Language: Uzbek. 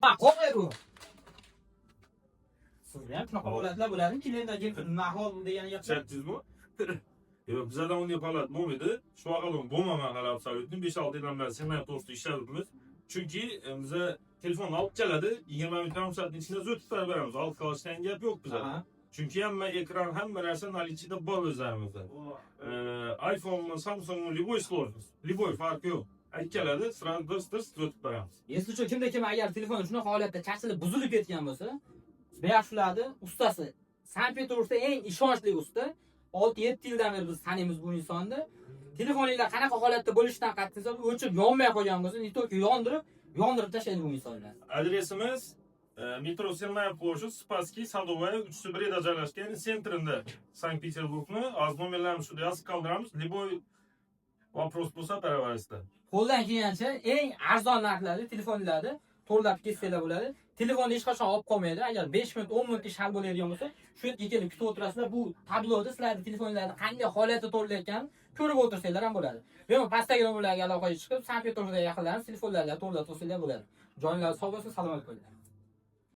Ha, qo'y bu. Sizga ham shunaqa holatlar bo'ladi. Klientlar kelib nima ahvol degan gap. Chatdingizmi? Yo'q, bizda unday holat bo'lmaydi. Shu vaqtda bo'lmagan hali absolyutni 5-6 yildan beri signal to'g'risida ishlayapmiz. Chunki biza telefonni olib keladi, 20 minutdan soatning ichida o'tib beramiz. Olib qolishdan gap yo'q bizda. Chunki hamma ekran, hamma narsa nalichida bor o'zlarimizda. iPhone, Samsung, любой сложность, любой farqi yo'q. Keladi, sразу dirst o'tib beramiz. Если uchun kimda-kim agar telefoni shunaqa holatda chachilib, buzilib ketgan bo'lsa, Beyashuladi ustasi. Sankt-Peterburgda eng ishonchli usta. 6-7 yildan beri biz taniymiz bu insonni. Telefoninglar qanaqa holatda bo'lishidan qat'iy nazar o'chib, yonmay qolgan bo'lsa, nitoki yondirib tashlaydi bu insonlar. Adresimiz metro Selmaya ploshad, Spassky, Sadovaya 301 da joylashgan sentrida Sankt-Peterburgni az nomerlarni shunda yozib qoldiramiz. Любой вопрос bo'lsa baravarasida. Qo'ldan kelgancha eng arzon narxlarda telefonlarni to'g'rilab ketsanglar bo'ladi. Telefonni hech qachon olib qolmaydi. Agar 5 minut, 10 minut ish hal bo'ladigan bo'lsa, shu yerga kelib kutib o'tirasizlar. Bu tabloda sizlarning telefonlarni qanday holatda to'g'rilayotganini ko'rib o'tirsanglar ham bo'ladi. Bemalol pastdagi nomerlarga aloqaga chiqib, Sankt-Peterburgda yaqinlarni telefonlarga to'g'rilab o'tirsanglar bo'ladi. Joyingiz sog' bo'lsin, salomat bo'linglar.